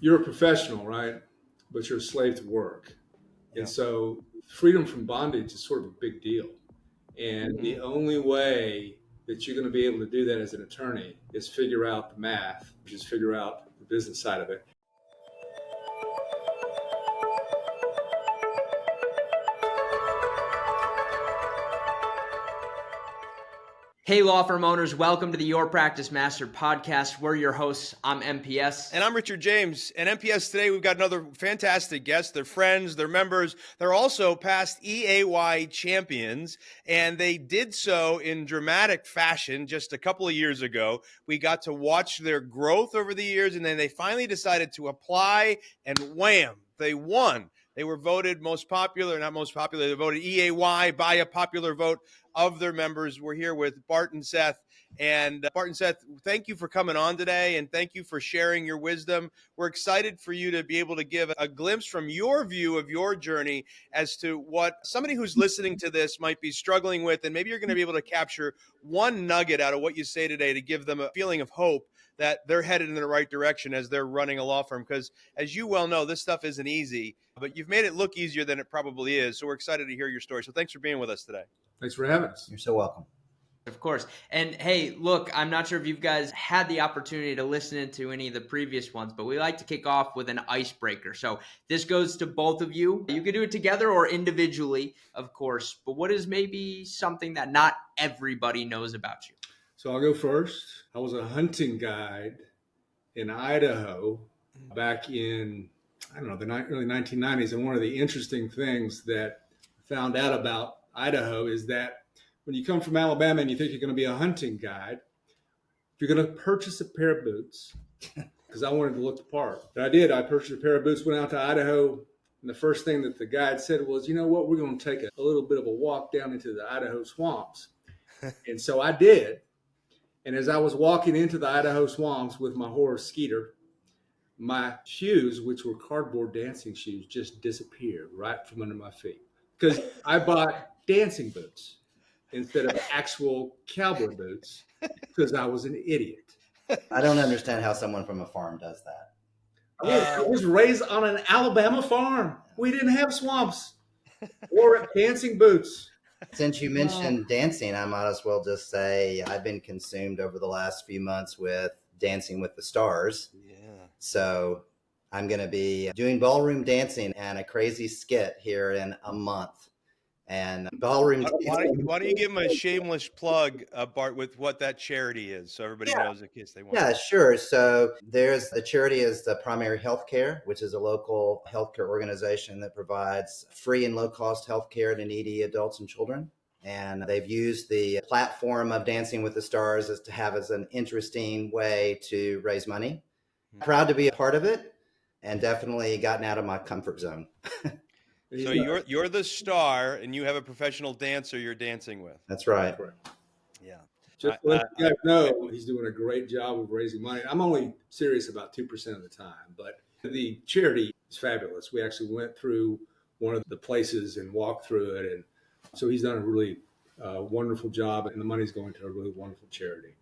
you're a professional, right? But you're a slave to work. Yeah. And so freedom from bondage is sort of a big deal. And the only way that you're going to be able to do that as an attorney is figure out the math, which is figure out the business side of it. Hey, law firm owners, welcome to the Your Practice Master podcast. We're your hosts. I'm MPS. And I'm Richard James. And MPS today, we've got another fantastic guest. They're friends, they're members. They're also past EAY champions, and they did so in dramatic fashion just a couple of years ago. We got to watch their growth over the years, and then they finally decided to apply, and wham, they won. They were voted most popular, not most popular, they voted EAY by a popular vote of their members. We're here with Bart and Seth. And Bart and Seth, thank you for coming on today, and thank you for sharing your wisdom. We're excited for you to be able to give a glimpse from your view of your journey as to what somebody who's listening to this might be struggling with, and maybe you're going to be able to capture one nugget out of what you say today to give them a feeling of hope that they're headed in the right direction as they're running a law firm. Because as you well know, this stuff isn't easy, but you've made it look easier than it probably is. So we're excited to hear your story. So thanks for being with us today. Thanks for having us. You're so welcome. Of course. And hey, look, I'm not sure if you guys had the opportunity to listen to any of the previous ones, but we like to kick off with an icebreaker. So this goes to both of you. You can do it together or individually, of course. But what is maybe something that not everybody knows about you? So I'll go first. I was a hunting guide in Idaho back in, the early 1990s. And one of the interesting things that I found out about Idaho is that when you come from Alabama and you think you're going to be a hunting guide, you're going to purchase a pair of boots, because I wanted to look the part. And I did. I purchased a pair of boots, went out to Idaho, and the first thing that the guide said was, you know what, we're going to take a little bit of a walk down into the Idaho swamps. And so I did. And as I was walking into the Idaho swamps with my horse, Skeeter, my shoes, which were cardboard dancing shoes, just disappeared right from under my feet, because I bought dancing boots instead of actual cowboy boots, because I was an idiot. I don't understand how someone from a farm does that. I was raised on an Alabama farm. We didn't have swamps or dancing boots. Since you mentioned dancing, I might as well just say I've been consumed over the last few months with Dancing with the Stars. Yeah. So I'm going to be doing ballroom dancing and a crazy skit here in a month. And ballroom Why don't you give them a shameless plug, Bart, with what that charity is, so everybody knows in case they want. Yeah, sure. So the charity is the Primary Healthcare, which is a local healthcare organization that provides free and low-cost healthcare to needy adults and children. And they've used the platform of Dancing with the Stars as an interesting way to raise money. Proud to be a part of it, and definitely gotten out of my comfort zone. So you're the star, and you have a professional dancer you're dancing with. That's right. Yeah. Just to let you guys know, he's doing a great job of raising money. I'm only serious about 2% of the time, but the charity is fabulous. We actually went through one of the places and walked through it. And so he's done a really wonderful job, and the money's going to a really wonderful charity.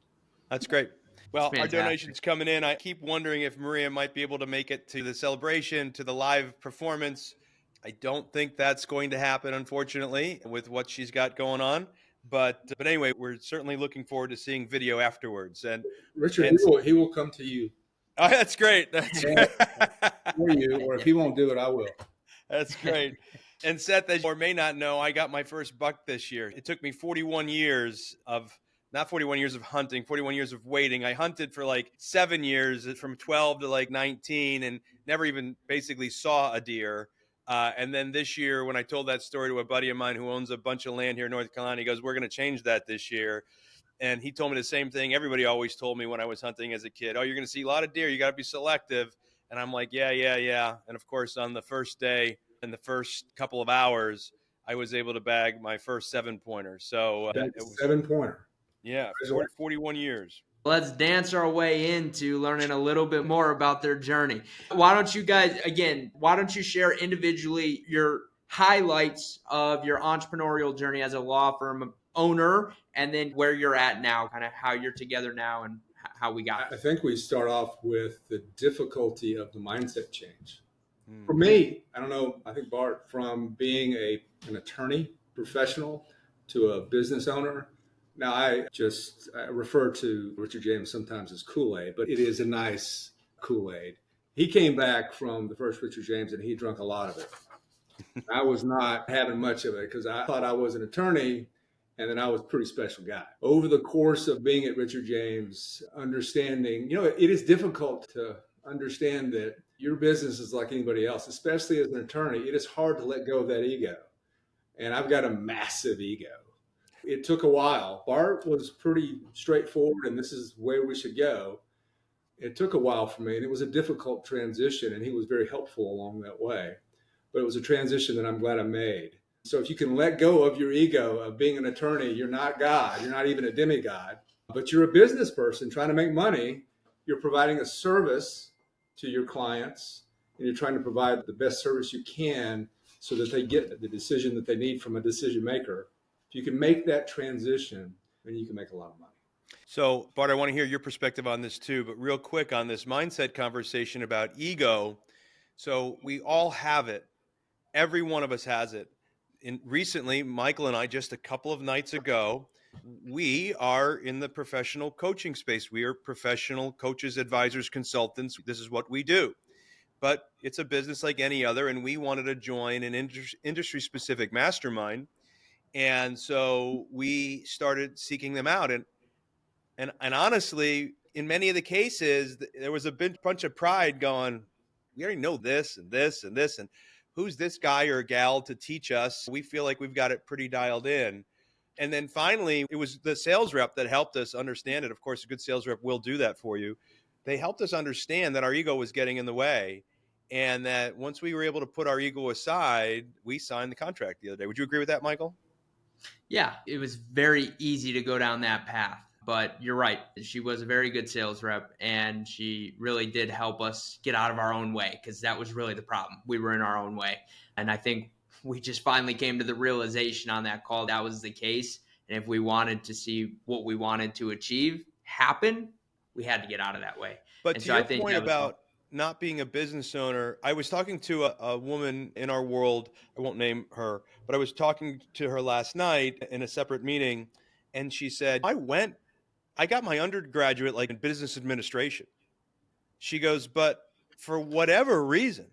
That's great. Well, Fantastic. Our donation's coming in. I keep wondering if Maria might be able to make it to the celebration, to the live performance. I don't think that's going to happen, unfortunately, with what she's got going on. But anyway, we're certainly looking forward to seeing video afterwards. And Richard, he will come to you. Oh, that's great. That's great. For you, or if he won't do it, I will. That's great. And Seth, as you may not know, I got my first buck this year. It took me 41 years of, not 41 years of hunting, 41 years of waiting. I hunted for like 7 years, from 12 to like 19, and never even basically saw a deer. And then this year, when I told that story to a buddy of mine who owns a bunch of land here in North Carolina, he goes, we're going to change that this year. And he told me the same thing everybody always told me when I was hunting as a kid. Oh, you're going to see a lot of deer. You got to be selective. And I'm like, yeah. And of course, on the first day, in the first couple of hours, I was able to bag my first 7-pointer. So it was 7-pointer. Yeah, 41 years. Let's dance our way into learning a little bit more about their journey. Why don't you share individually your highlights of your entrepreneurial journey as a law firm owner, and then where you're at now, kind of how you're together now and how we got I think we start off with the difficulty of the mindset change. For Hmm. me, I don't know, I think Bart, from being an attorney professional to a business owner, now I refer to Richard James sometimes as Kool-Aid, but it is a nice Kool-Aid. He came back from the first Richard James and he drank a lot of it. I was not having much of it because I thought I was an attorney and then I was a pretty special guy. Over the course of being at Richard James, understanding, it is difficult to understand that your business is like anybody else, especially as an attorney. It is hard to let go of that ego. And I've got a massive ego. It took a while. Bart was pretty straightforward, and this is where we should go. It took a while for me, and it was a difficult transition, and he was very helpful along that way. But it was a transition that I'm glad I made. So if you can let go of your ego of being an attorney, you're not God, you're not even a demigod, but you're a business person trying to make money. You're providing a service to your clients, and you're trying to provide the best service you can so that they get the decision that they need from a decision maker. If you can make that transition, then you can make a lot of money. So, Bart, I want to hear your perspective on this too, but real quick on this mindset conversation about ego. So we all have it. Every one of us has it. Recently, Michael and I, just a couple of nights ago, we are in the professional coaching space. We are professional coaches, advisors, consultants. This is what we do. But it's a business like any other, and we wanted to join an industry-specific mastermind. And so we started seeking them out. And honestly, in many of the cases, there was a bunch of pride going, we already know this and this and this, and who's this guy or gal to teach us? We feel like we've got it pretty dialed in. And then finally, it was the sales rep that helped us understand it. Of course, a good sales rep will do that for you. They helped us understand that our ego was getting in the way, and that once we were able to put our ego aside, we signed the contract the other day. Would you agree with that, Michael? Yeah, it was very easy to go down that path. But you're right. She was a very good sales rep, and she really did help us get out of our own way, because that was really the problem. We were in our own way. And I think we just finally came to the realization on that call that was the case. And if we wanted to see what we wanted to achieve happen, we had to get out of that way. But And to so I your think point that was about not being a business owner, I was talking to a woman in our world. I won't name her, but I was talking to her last night in a separate meeting. And she said, I got my undergraduate like in business administration. She goes, but for whatever reason,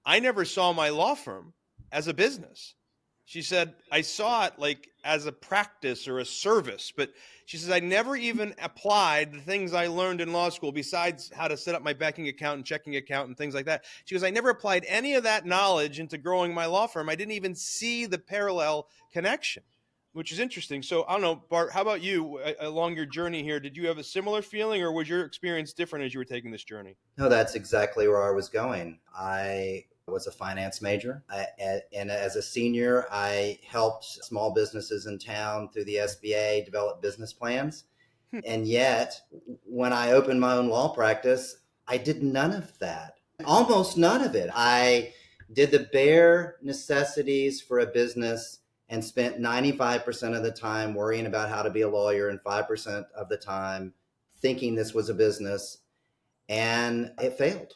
I never saw my law firm as a business. She said, I saw it like as a practice or a service, but she says, I never even applied the things I learned in law school besides how to set up my banking account and checking account and things like that. She goes, I never applied any of that knowledge into growing my law firm. I didn't even see the parallel connection, which is interesting. So I don't know, Bart, how about you along your journey here? Did you have a similar feeling, or was your experience different as you were taking this journey? No, that's exactly where I was going. I was a finance major, and as a senior, I helped small businesses in town through the SBA develop business plans. And yet, when I opened my own law practice, I did none of that, almost none of it. I did the bare necessities for a business and spent 95% of the time worrying about how to be a lawyer and 5% of the time thinking this was a business. And it failed.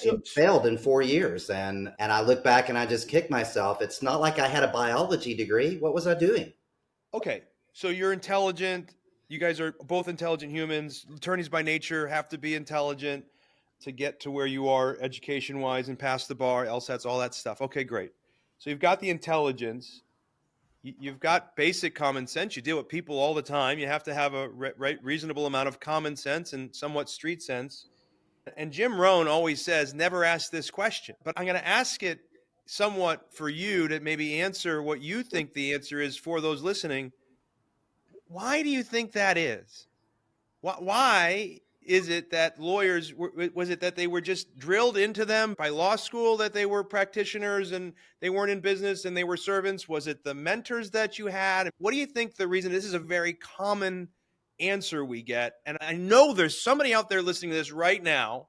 So, It failed in 4 years. And I look back and I just kick myself. It's not like I had a biology degree. What was I doing? okay, so you're intelligent. You guys are both intelligent humans. Attorneys by nature have to be intelligent to get to where you are education-wise and pass the bar, LSATs, all that stuff. Okay, great. So you've got the intelligence. You've got basic common sense. You deal with people all the time. You have to have a reasonable amount of common sense and somewhat street sense. And Jim Rohn always says, never ask this question. But I'm going to ask it somewhat for you to maybe answer what you think the answer is for those listening. Why do you think that is? Why is it that lawyers, was it that they were just drilled into them by law school that they were practitioners and they weren't in business and they were servants? Was it the mentors that you had? What do you think the reason? This is a very common answer we get. And I know there's somebody out there listening to this right now.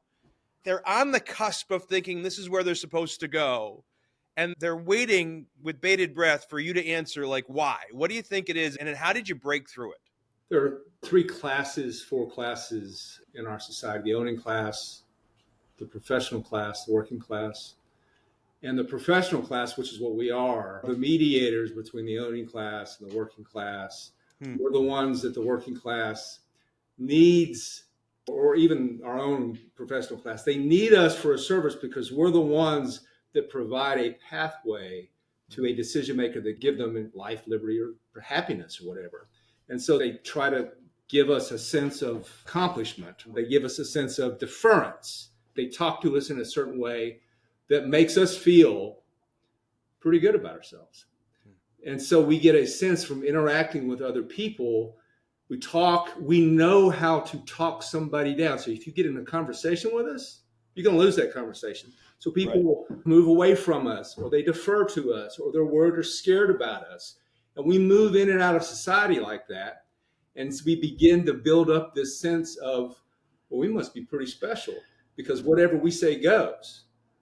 They're on the cusp of thinking this is where they're supposed to go. And they're waiting with bated breath for you to answer, like, why? What do you think it is? And how did you break through it? There are four classes in our society: the owning class, the professional class, the working class. And the professional class, which is what we are, the mediators between the owning class and the working class. We're the ones that the working class needs, or even our own professional class, they need us for a service because we're the ones that provide a pathway to a decision maker that give them life, liberty, or happiness or whatever. And so they try to give us a sense of accomplishment. They give us a sense of deference. They talk to us in a certain way that makes us feel pretty good about ourselves. And so we get a sense from interacting with other people. We know how to talk somebody down. So if you get in a conversation with us, you're going to lose that conversation. So people will move away from us, or they defer to us, or they're worried or scared about us. And we move in and out of society like that. And so we begin to build up this sense of, well, we must be pretty special because whatever we say goes.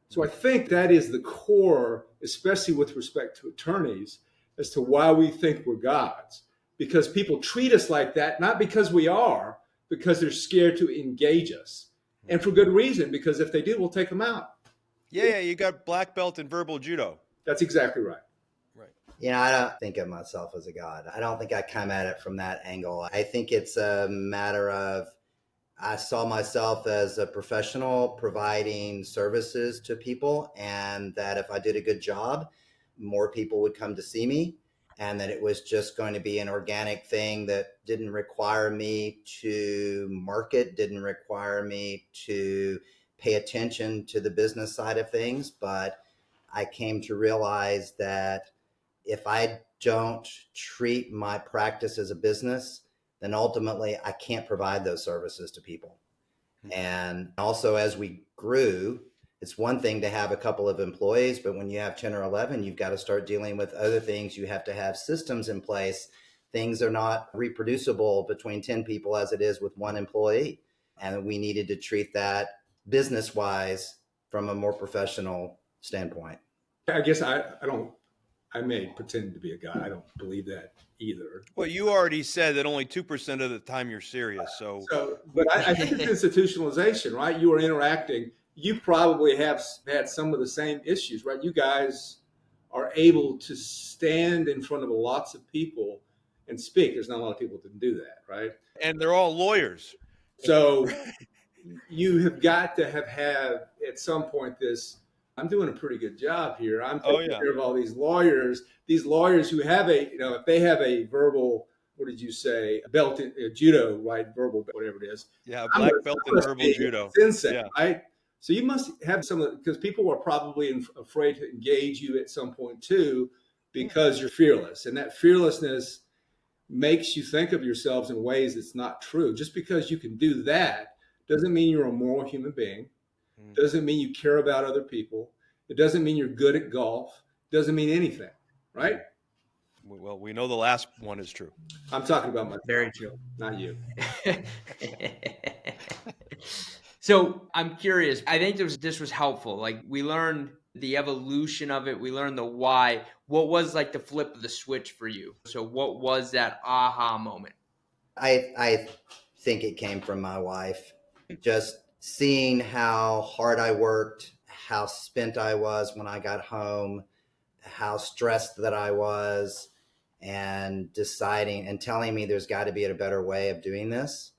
So I think that is the core, especially with respect to attorneys, as to why we think we're gods. Because people treat us like that, not because we are, because they're scared to engage us. And for good reason, because if they do, we'll take them out. Yeah, you got black belt in verbal judo. That's exactly right. I don't think of myself as a god. I don't think I come at it from that angle. I think it's a matter of I saw myself as a professional providing services to people, and that if I did a good job, more people would come to see me, and that it was just going to be an organic thing that didn't require me to market, didn't require me to pay attention to the business side of things. But I came to realize that if I don't treat my practice as a business, then ultimately I can't provide those services to people. And also, as we grew, it's one thing to have a couple of employees, but when you have 10 or 11, you've got to start dealing with other things. You have to have systems in place. Things are not reproducible between 10 people as it is with one employee. And we needed to treat that business-wise from a more professional standpoint. I guess I may pretend to be a guy. I don't believe that either. Well, you already said that only 2% of the time you're serious. But I think it's institutionalization, right? You are interacting. You probably have had some of the same issues, right? You guys are able to stand in front of lots of people and speak. There's not a lot of people that can do that, right? And they're all lawyers. So you have got to have had at some point this, I'm doing a pretty good job here. I'm taking care of all these lawyers who have if they have a verbal, what did you say, belt in judo, right? Verbal, whatever it is. Yeah, black belt in verbal judo. Sensei, right? So you must have because people are probably afraid to engage you at some point too, because you're fearless. And that fearlessness makes you think of yourselves in ways that's not true. Just because you can do that doesn't mean you're a moral human being. Doesn't mean you care about other people. It doesn't mean you're good at golf. Doesn't mean anything, right? Well, we know the last one is true. I'm talking about myself. Very true. Not you. So I'm curious. I think this was helpful. Like, we learned the evolution of it. We learned the why. What was like the flip of the switch for you? So what was that aha moment? I think it came from my wife. Just seeing how hard I worked, how spent I was when I got home, how stressed that I was, and deciding and telling me there's got to be a better way of doing this.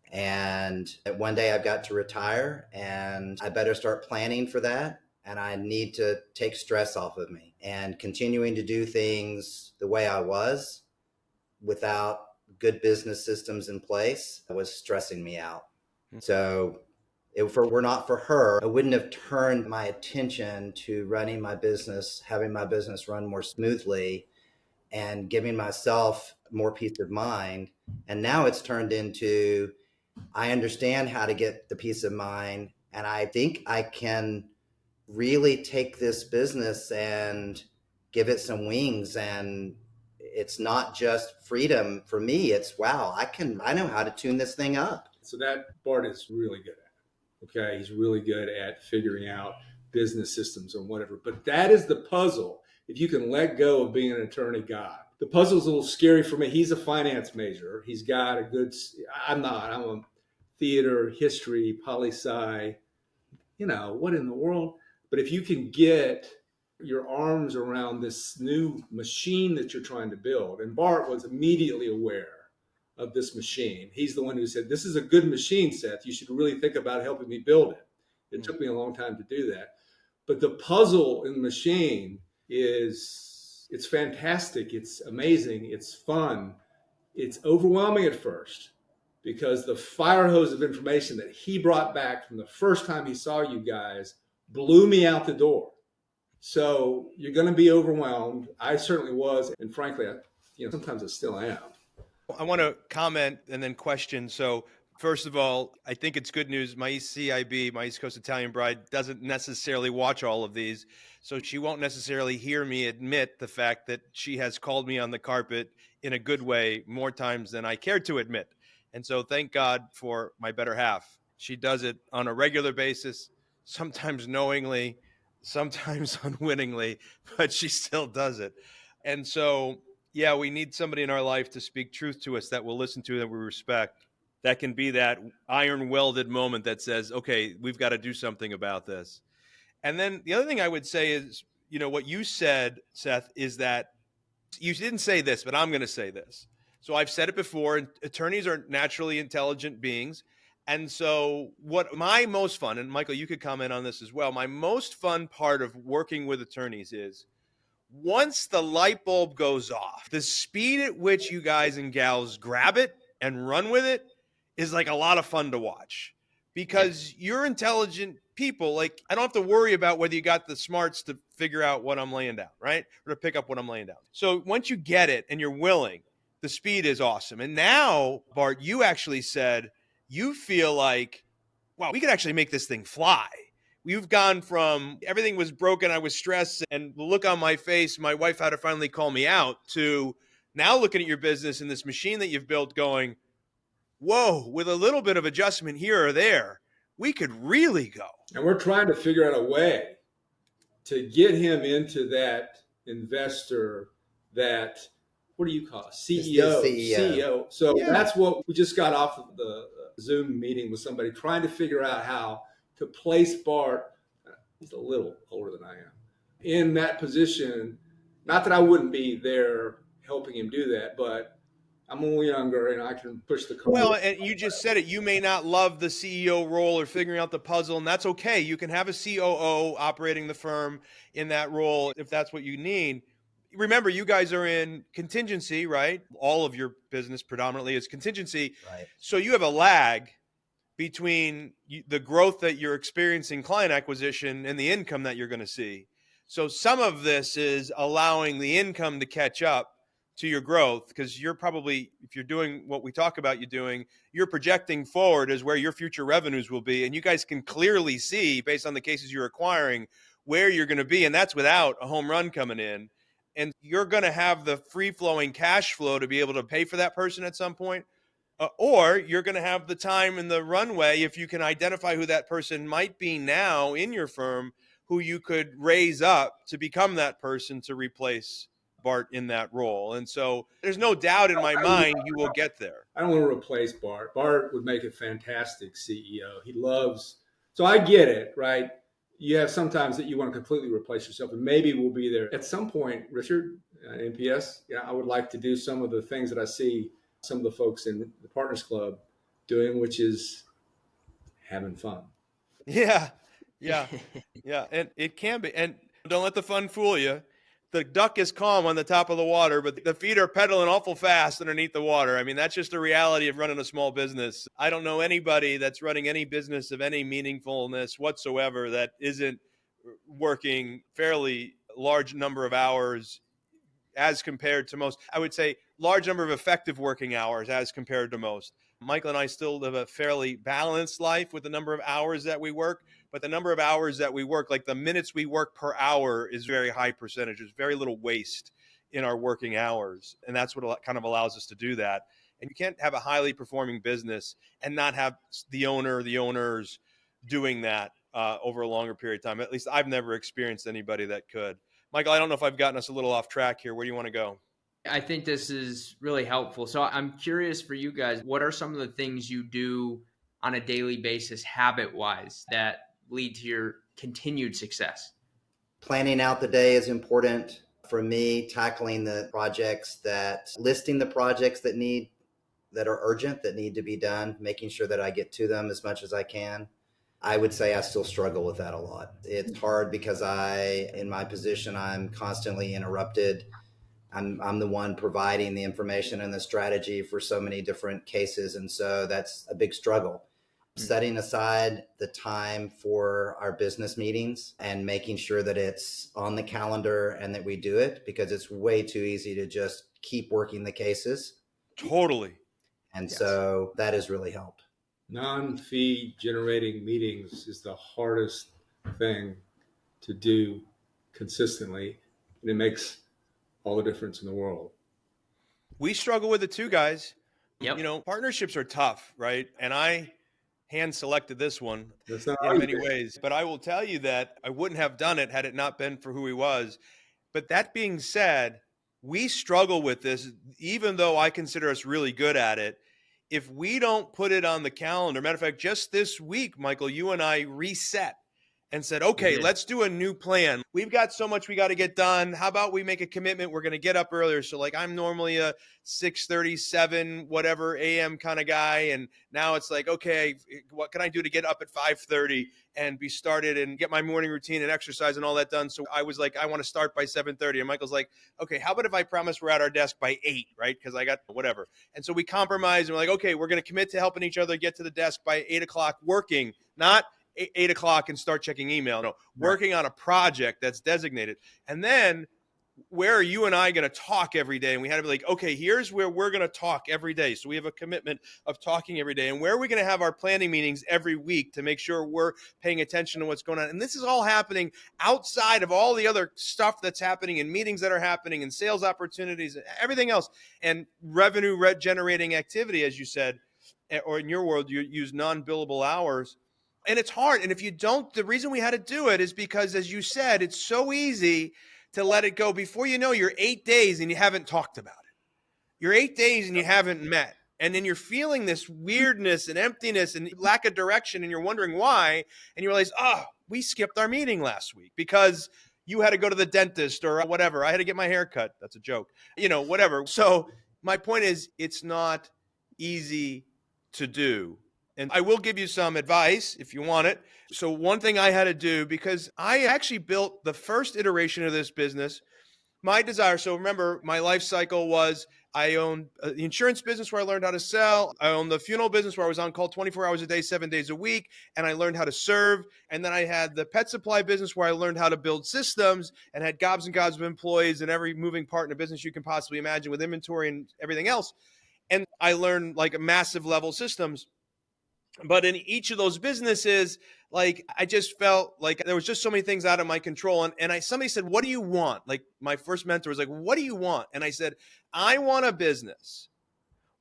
And one day I've got to retire, and I better start planning for that. And I need to take stress off of me. And continuing to do things the way I was without good business systems in place was stressing me out. So if it were not for her, I wouldn't have turned my attention to running my business, having my business run more smoothly, and giving myself more peace of mind. And now it's turned into, I understand how to get the peace of mind. And I think I can really take this business and give it some wings. And it's not just freedom for me. It's, wow, I know how to tune this thing up. So that Bart is really good at it. Okay. He's really good at figuring out business systems and whatever. But that is the puzzle. If you can let go of being an attorney god, The puzzle's a little scary for me. He's a finance major. He's got a good, I'm not, I'm a theater, history, poli-sci, what in the world? But if you can get your arms around this new machine that you're trying to build, and Bart was immediately aware of this machine. He's the one who said, "This is a good machine, Seth. You should really think about helping me build it." It took me a long time to do that. But the puzzle in the machine it's fantastic. It's amazing. It's fun. It's overwhelming at first because the fire hose of information that he brought back from the first time he saw you guys blew me out the door. So you're going to be overwhelmed. I certainly was. And frankly, sometimes I still am. I want to comment and then question. So first of all, I think it's good news. My ECIB, my East Coast Italian bride, doesn't necessarily watch all of these. So she won't necessarily hear me admit the fact that she has called me on the carpet in a good way more times than I care to admit. And so thank God for my better half. She does it on a regular basis, sometimes knowingly, sometimes unwittingly, but she still does it. And so, yeah, we need somebody in our life to speak truth to us that we'll listen to, that we respect. That can be that iron welded moment that says, okay, we've got to do something about this. And then the other thing I would say is, what you said, Seth, is that you didn't say this, but I'm going to say this. So I've said it before, and attorneys are naturally intelligent beings. And so what my most fun, and Michael, you could comment on this as well, my most fun part of working with attorneys is once the light bulb goes off, the speed at which you guys and gals grab it and run with it is like a lot of fun to watch because you're intelligent people. Like, I don't have to worry about whether you got the smarts to figure out what I'm laying down, right? Or to pick up what I'm laying down. So once you get it and you're willing, the speed is awesome. And now, Bart, you actually said you feel like, wow, we could actually make this thing fly. You've gone from everything was broken, I was stressed, and the look on my face, my wife had to finally call me out, to now looking at your business and this machine that you've built going, whoa, with a little bit of adjustment here or there, we could really go. And we're trying to figure out a way to get him into that investor, that, what do you call it? CEO. CEO. So that's what we just got off of the Zoom meeting with somebody trying to figure out how to place Bart, he's a little older than I am, in that position. Not that I wouldn't be there helping him do that, but I'm a little younger and I can push the car. Well, and you just said it. You may not love the CEO role or figuring out the puzzle, and that's okay. You can have a COO operating the firm in that role if that's what you need. Remember, you guys are in contingency, right? All of your business predominantly is contingency. Right. So you have a lag between the growth that you're experiencing, client acquisition, and the income that you're going to see. So some of this is allowing the income to catch up to your growth, because you're probably, if you're doing what we talk about you doing, you're projecting forward as where your future revenues will be. And you guys can clearly see, based on the cases you're acquiring, where you're going to be. And that's without a home run coming in. And you're going to have the free-flowing cash flow to be able to pay for that person at some point. Or you're going to have the time and the runway, if you can identify who that person might be now in your firm, who you could raise up to become that person to replace Bart in that role. And so there's no doubt in my mind you will get there. I don't want to replace Bart. Bart would make a fantastic CEO. He loves, so I get it, right? You have sometimes that you want to completely replace yourself, and maybe we'll be there at some point. Richard, NPS, I would like to do some of the things that I see some of the folks in the Partners Club doing, which is having fun. Yeah. And it can be. And don't let the fun fool you. The duck is calm on the top of the water, but the feet are pedaling awful fast underneath the water. I mean, that's just the reality of running a small business. I don't know anybody that's running any business of any meaningfulness whatsoever that isn't working fairly large number of hours as compared to most. I would say large number of effective working hours as compared to most. Michael and I still live a fairly balanced life with the number of hours that we work, but the number of hours that we work, like the minutes we work per hour, is very high percentage. There's very little waste in our working hours. And that's what kind of allows us to do that. And you can't have a highly performing business and not have the owners doing that over a longer period of time. At least I've never experienced anybody that could. Michael, I don't know if I've gotten us a little off track here. Where do you want to go? I think this is really helpful. So I'm curious for you guys, what are some of the things you do on a daily basis, habit wise, that lead to your continued success? Planning out the day is important for me. Tackling listing the projects that are urgent, that need to be done, making sure that I get to them as much as I can. I would say I still struggle with that a lot. It's hard because in my position, I'm constantly interrupted. I'm the one providing the information and the strategy for so many different cases. And so that's a big struggle. Setting aside the time for our business meetings and making sure that it's on the calendar and that we do it, because it's way too easy to just keep working the cases. Totally. And Yes. so that has really helped. Non-fee generating meetings is the hardest thing to do consistently, and it makes all the difference in the world. We struggle with it too, guys. Yep. You know, partnerships are tough, right? And I hand selected this one That's not in many easy. ways. But I will tell you that I wouldn't have done it had it not been for who he was. But that being said, we struggle with this, even though I consider us really good at it. If we don't put it on the calendar, matter of fact, just this week, Michael, you and I reset and said, okay, let's do a new plan. We've got so much we got to get done. How about we make a commitment? We're going to get up earlier. So like I'm normally a 6:37, whatever AM kind of guy. And now it's like, okay, what can I do to get up at 5:30 and be started and get my morning routine and exercise and all that done? So I was like, I want to start by 7:30. And Michael's like, okay, how about if I promise we're at our desk by 8, right? Because I got whatever. And so we compromise and we're like, okay, we're going to commit to helping each other get to the desk by 8 o'clock working, not 8 o'clock and start checking email. No, working on a project that's designated. And then where are you and I going to talk every day? And we had to be like, okay, here's where we're going to talk every day. So we have a commitment of talking every day. And where are we going to have our planning meetings every week to make sure we're paying attention to what's going on? And this is all happening outside of all the other stuff that's happening and meetings that are happening and sales opportunities and everything else. And revenue generating activity, as you said, or in your world, you use non-billable hours. And it's hard. And if you don't, the reason we had to do it is because, as you said, it's so easy to let it go. Before you know, you're 8 days and you haven't talked about it. You're 8 days and you haven't met. And then you're feeling this weirdness and emptiness and lack of direction. And you're wondering why. And you realize, we skipped our meeting last week because you had to go to the dentist or whatever. I had to get my hair cut. That's a joke. Whatever. So my point is, it's not easy to do. And I will give you some advice if you want it. So one thing I had to do, because I actually built the first iteration of this business, my desire. So remember, my life cycle was I owned the insurance business where I learned how to sell. I owned the funeral business where I was on call 24 hours a day, 7 days a week, and I learned how to serve. And then I had the pet supply business where I learned how to build systems and had gobs and gobs of employees and every moving part in a business you can possibly imagine with inventory and everything else. And I learned like a massive level systems. But in each of those businesses, like I just felt like there was just so many things out of my control. And somebody said, what do you want? Like my first mentor was like, what do you want? And I said, I want a business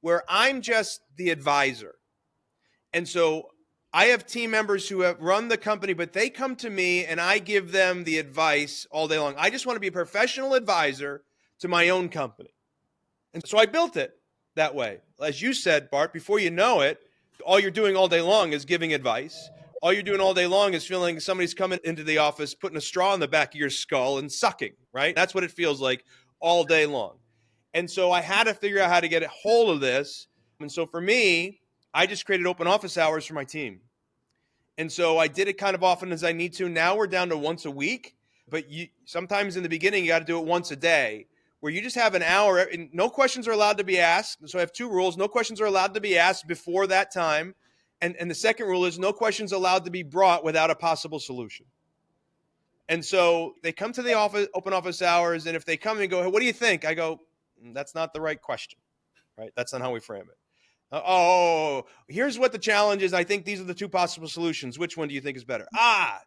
where I'm just the advisor. And so I have team members who have run the company, but they come to me and I give them the advice all day long. I just want to be a professional advisor to my own company. And so I built it that way. As you said, Bart, before you know it, all you're doing all day long is giving advice. All you're doing all day long is feeling somebody's coming into the office, putting a straw in the back of your skull and sucking, right? That's what it feels like all day long. And so I had to figure out how to get a hold of this. And so for me, I just created open office hours for my team. And so I did it kind of often as I need to. Now we're down to once a week, but sometimes in the beginning, you got to do it once a day, where you just have an hour and no questions are allowed to be asked. So I have 2 rules. No questions are allowed to be asked before that time. And the second rule is no questions allowed to be brought without a possible solution. And so they come to the office, open office hours. And if they come and go, hey, what do you think? I go, that's not the right question, right? That's not how we frame it. Here's what the challenge is. I think these are the two possible solutions. Which one do you think is better?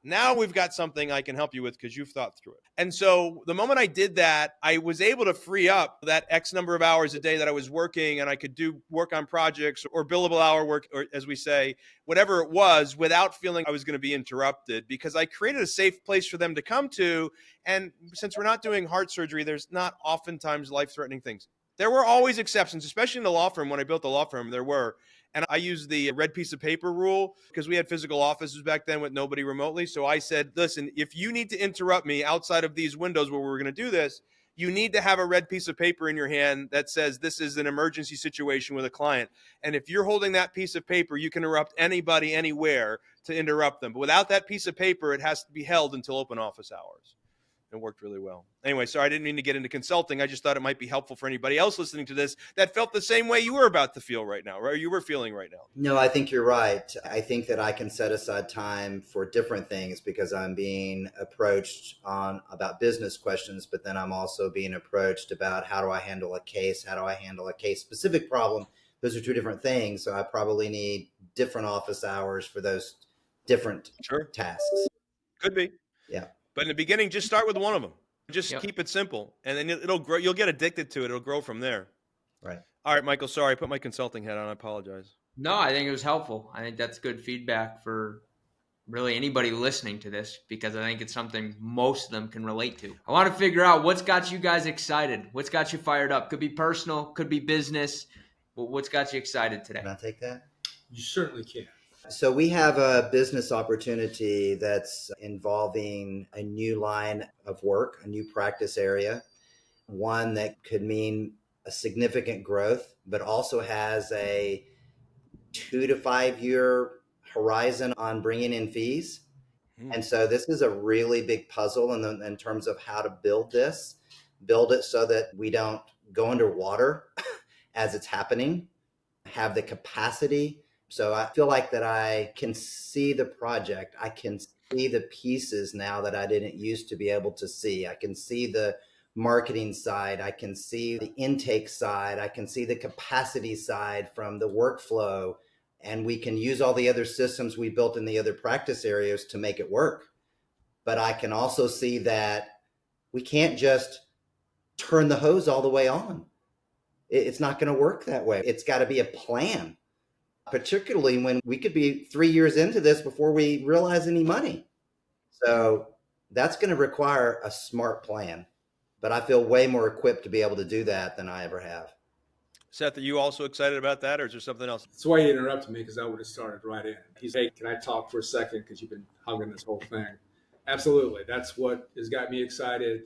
Now we've got something I can help you with because you've thought through it. And so the moment I did that, I was able to free up that X number of hours a day that I was working, and I could do work on projects or billable hour work, or as we say, whatever it was, without feeling I was going to be interrupted, because I created a safe place for them to come to. And since we're not doing heart surgery, there's not oftentimes life-threatening things. There were always exceptions, especially in the law firm. When I built the law firm, there were. And I used the red piece of paper rule because we had physical offices back then with nobody remotely. So I said, listen, if you need to interrupt me outside of these windows where we're going to do this, you need to have a red piece of paper in your hand that says this is an emergency situation with a client. And if you're holding that piece of paper, you can interrupt anybody anywhere to interrupt them. But without that piece of paper, it has to be held until open office hours. It worked really well. Anyway, sorry, I didn't mean to get into consulting. I just thought it might be helpful for anybody else listening to this that felt the same way you were about to feel right now, or you were feeling right now. No, I think you're right. I think that I can set aside time for different things because I'm being approached about business questions, but then I'm also being approached about how do I handle a case? How do I handle a case specific problem? Those are two different things. So I probably need different office hours for those different tasks. Could be. Yeah. But in the beginning, just start with one of them. Just keep it simple, and then it'll grow. You'll get addicted to it. It'll grow from there. Right. All right, Michael, sorry, I put my consulting hat on. I apologize. No, I think it was helpful. I think that's good feedback for really anybody listening to this, because I think it's something most of them can relate to. I want to figure out what's got you guys excited. What's got you fired up? Could be personal, could be business. But what's got you excited today? Can I take that? You certainly can. So we have a business opportunity that's involving a new line of work, a new practice area, one that could mean a significant growth, but also has a 2 to 5 year horizon on bringing in fees. And so this is a really big puzzle in terms of how to build it so that we don't go underwater as it's happening, have the capacity. So I feel like that I can see the project. I can see the pieces now that I didn't used to be able to see. I can see the marketing side. I can see the intake side. I can see the capacity side from the workflow. And we can use all the other systems we built in the other practice areas to make it work. But I can also see that we can't just turn the hose all the way on. It's not going to work that way. It's got to be a plan, particularly when we could be 3 years into this before we realize any money. So that's going to require a smart plan. But I feel way more equipped to be able to do that than I ever have. Seth, are you also excited about that, or is there something else? That's why he interrupted me, because I would have started right in. He said, hey, can I talk for a second, because you've been hugging this whole thing. Absolutely. That's what has got me excited.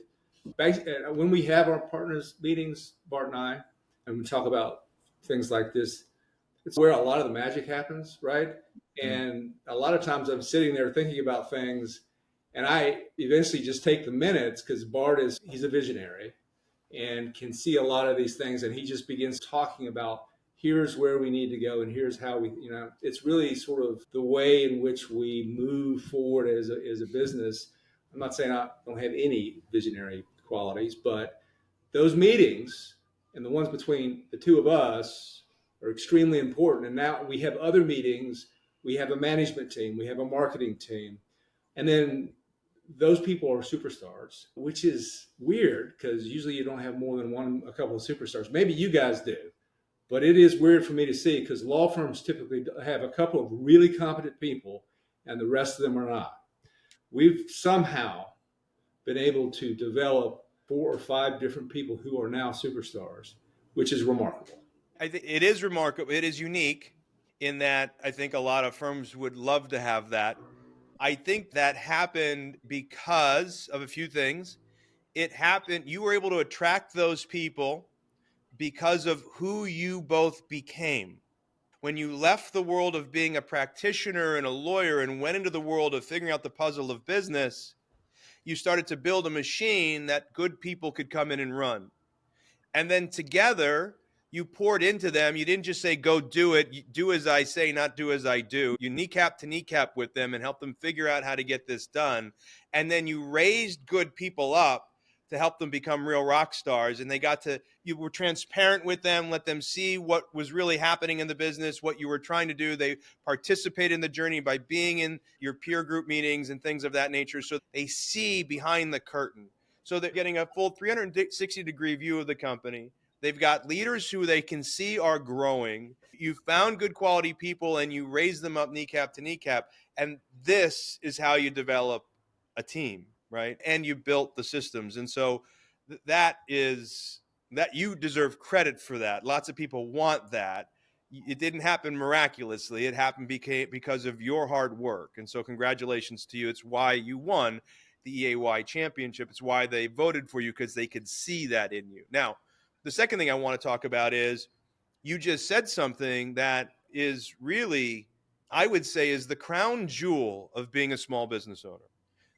When we have our partners meetings, Bart and I, and we talk about things like this, it's where a lot of the magic happens, right? And a lot of times I'm sitting there thinking about things, and I eventually just take the minutes, because Bart he's a visionary and can see a lot of these things, and he just begins talking about here's where we need to go, and here's how we, it's really sort of the way in which we move forward as a business. I'm not saying I don't have any visionary qualities, but those meetings and the ones between the two of us are extremely important. And now we have other meetings. We have a management team. We have a marketing team. And then those people are superstars, which is weird because usually you don't have more than a couple of superstars. Maybe you guys do, but it is weird for me to see, because law firms typically have a couple of really competent people and the rest of them are not. We've somehow been able to develop 4 or 5 different people who are now superstars, which is remarkable. I think it is remarkable. It is unique in that I think a lot of firms would love to have that. I think that happened because of a few things. It happened, you were able to attract those people because of who you both became. When you left the world of being a practitioner and a lawyer and went into the world of figuring out the puzzle of business, you started to build a machine that good people could come in and run. And then together, you poured into them. You didn't just say, go do it. You do as I say, not do as I do. You kneecap to kneecap with them and help them figure out how to get this done. And then you raised good people up to help them become real rock stars. And you were transparent with them, let them see what was really happening in the business, what you were trying to do. They participate in the journey by being in your peer group meetings and things of that nature. So they see behind the curtain. So they're getting a full 360-degree view of the company. They've got leaders who they can see are growing. You found good quality people and you raise them up kneecap to kneecap. And this is how you develop a team, right? And you built the systems. And so that you deserve credit for that. Lots of people want that. It didn't happen miraculously. It happened because of your hard work. And so congratulations to you. It's why you won the EAY championship. It's why they voted for you, because they could see that in you. Now, the second thing I want to talk about is you just said something that is really, I would say, is the crown jewel of being a small business owner.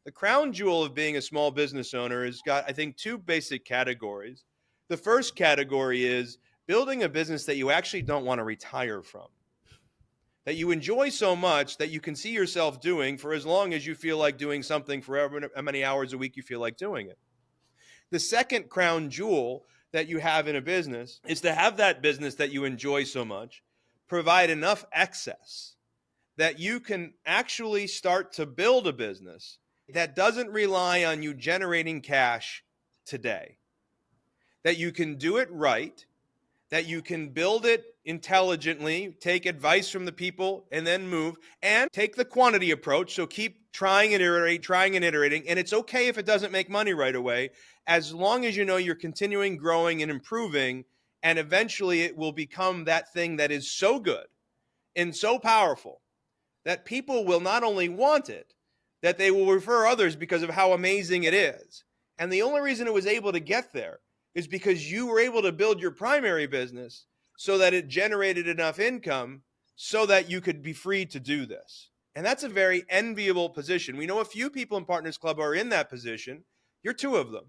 The crown jewel of being a small business owner has got, I think, two basic categories. The first category is building a business that you actually don't want to retire from, that you enjoy so much that you can see yourself doing for as long as you feel like doing something, for how many hours a week you feel like doing it. The second crown jewel that you have in a business is to have that business that you enjoy so much provide enough excess that you can actually start to build a business that doesn't rely on you generating cash today, that you can do it right, that you can build it intelligently, take advice from the people, and then move, and take the quantity approach. So keep trying and iterating. And it's okay if it doesn't make money right away, as long as you know you're continuing growing and improving, and eventually it will become that thing that is so good and so powerful that people will not only want it, that they will refer others because of how amazing it is. And the only reason it was able to get there is because you were able to build your primary business so that it generated enough income so that you could be free to do this. And that's a very enviable position. We know a few people in Partners Club are in that position. You're two of them.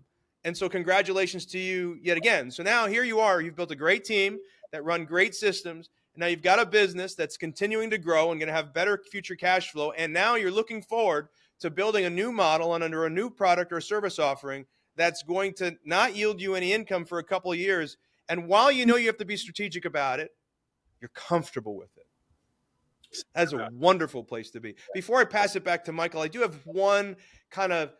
And so congratulations to you yet again. So now here you are. You've built a great team that run great systems. And now you've got a business that's continuing to grow and going to have better future cash flow. And now you're looking forward to building a new model and under a new product or service offering that's going to not yield you any income for a couple of years. And while you know you have to be strategic about it, you're comfortable with it. That's a wonderful place to be. Before I pass it back to Michael, I do have one kind of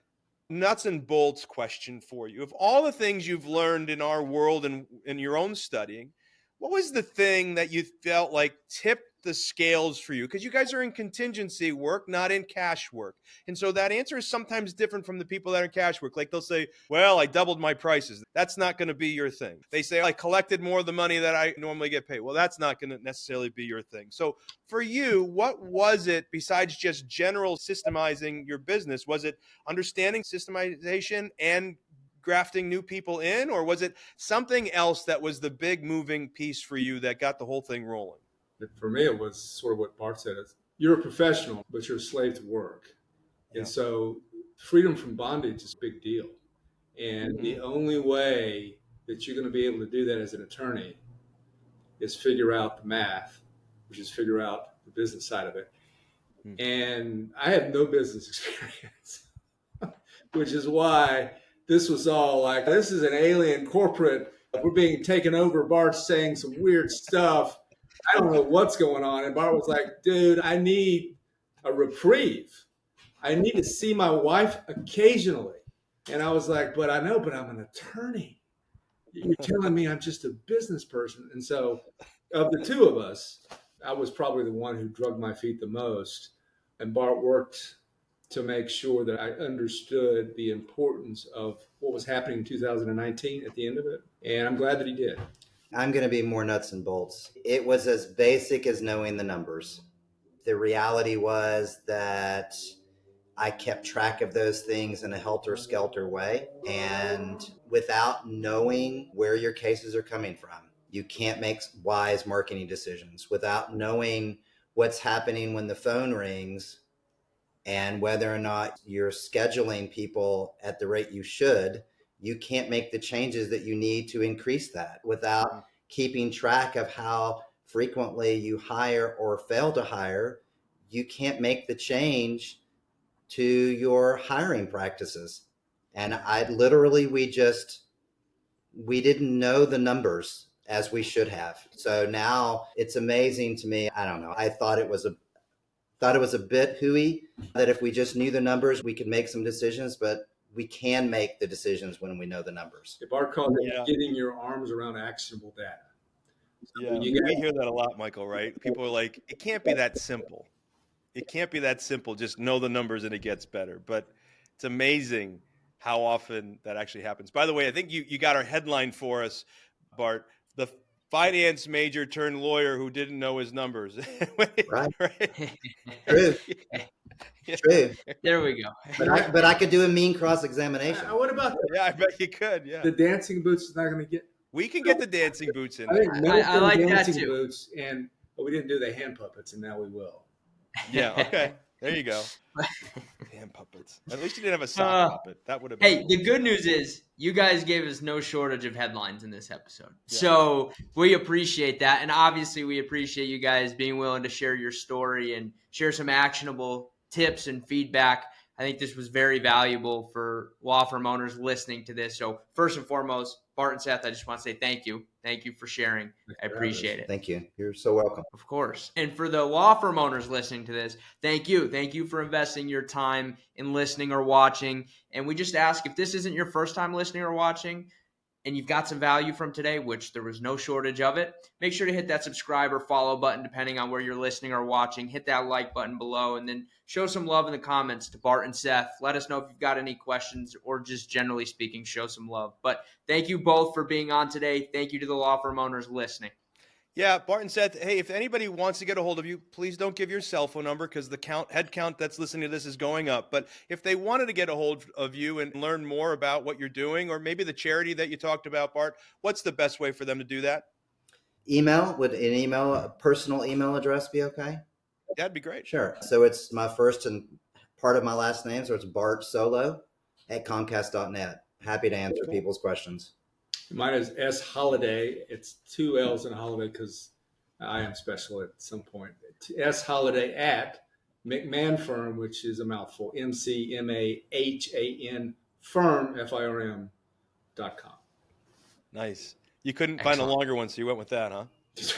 nuts and bolts question for you. Of all the things you've learned in our world and in your own studying, what was the thing that you felt like tipped the scales for you? Because you guys are in contingency work, not in cash work. And so that answer is sometimes different from the people that are in cash work. Like they'll say, well, I doubled my prices. That's not going to be your thing. They say, I collected more of the money that I normally get paid. Well, that's not going to necessarily be your thing. So for you, what was it besides just general systemizing your business? Was it understanding systemization and grafting new people in, or was it something else that was the big moving piece for you that got the whole thing rolling? For me, it was sort of what Bart said. You're a professional, but you're a slave to work. Yeah. And so freedom from bondage is a big deal. And the only way that you're going to be able to do that as an attorney is figure out the math, which is figure out the business side of it. And I have no business experience, which is why this was all like, this is an alien corporate. We're being taken over. Bart's saying some weird stuff. I don't know what's going on. And Bart was like, dude, I need a reprieve. I need to see my wife occasionally. And I was like, but I know, but I'm an attorney. You're telling me I'm just a business person. And so of the two of us, I was probably the one who drugged my feet the most. And Bart worked to make sure that I understood the importance of what was happening in 2019 at the end of it. And I'm glad that he did. I'm going to be more nuts and bolts. It was as basic as knowing the numbers. The reality was that I kept track of those things in a helter-skelter way. And without knowing where your cases are coming from, you can't make wise marketing decisions. Without knowing what's happening when the phone rings and whether or not you're scheduling people at the rate you should, you can't make the changes that you need to increase that. Without keeping track of how frequently you hire or fail to hire, you can't make the change to your hiring practices. And we didn't know the numbers as we should have. So now it's amazing to me. I don't know. I thought it was a bit hooey that if we just knew the numbers, we could make some decisions, but we can make the decisions when we know the numbers. Bart called it Yeah. getting your arms around actionable data. Yeah, we hear that a lot, Michael, right? People are like, it can't be that simple. It can't be that simple. Just know the numbers and it gets better. But it's amazing how often that actually happens. By the way, I think you got our headline for us, Bart. The finance major turned lawyer who didn't know his numbers. Right. Right? True. Yeah. True. There we go. But I could do a mean cross-examination. What about Yeah, I bet you could. Yeah, the dancing boots? Is not going to get. we can get the dancing boots in I there. think Milton I like that dancing too. boots, but we didn't do the hand puppets, and now we will. Yeah, okay. There you go. Damn puppets. At least you didn't have a sock puppet. That would have been. Hey, the good news is you guys gave us no shortage of headlines in this episode. Yeah. So we appreciate that. And obviously, we appreciate you guys being willing to share your story and share some actionable tips and feedback. I think this was very valuable for law firm owners listening to this. So first and foremost, Bart and Seth, I just want to say thank you. Thank you for sharing. I appreciate it. Thank you. You're so welcome. Of course. And for the law firm owners listening to this, thank you. Thank you for investing your time in listening or watching. And we just ask, if this isn't your first time listening or watching and you've got some value from today, which there was no shortage of it, make sure to hit that subscribe or follow button depending on where you're listening or watching. Hit that like button below and then show some love in the comments to Bart and Seth. Let us know if you've got any questions or just generally speaking, show some love. But thank you both for being on today. Thank you to the law firm owners listening. Yeah, Bart and Seth, hey, if anybody wants to get a hold of you, please don't give your cell phone number because the head count that's listening to this is going up. But if they wanted to get a hold of you and learn more about what you're doing, or maybe the charity that you talked about, Bart, what's the best way for them to do that? Would a personal email address be okay? That'd be great. Sure. So it's my first and part of my last name. So it's Bart Solo at Comcast.net. Happy to answer people's questions. Mine is S Holliday. It's 2 L's in Holiday because I am special at some point. S Holliday at McMahon Firm, which is a mouthful. MCMAHAN Firm FIRM.com. Nice. You couldn't find a longer one, so you went with that, huh?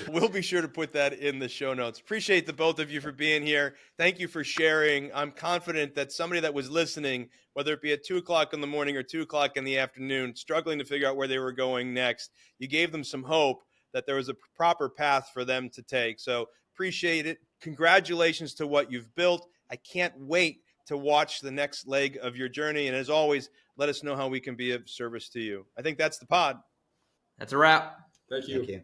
We'll be sure to put that in the show notes. Appreciate the both of you for being here. Thank you for sharing. I'm confident that somebody that was listening, whether it be at 2 o'clock in the morning or 2 o'clock in the afternoon, struggling to figure out where they were going next, you gave them some hope that there was a proper path for them to take. So appreciate it. Congratulations to what you've built. I can't wait to watch the next leg of your journey. And as always, let us know how we can be of service to you. I think that's the pod. That's a wrap. Thank you. Thank you.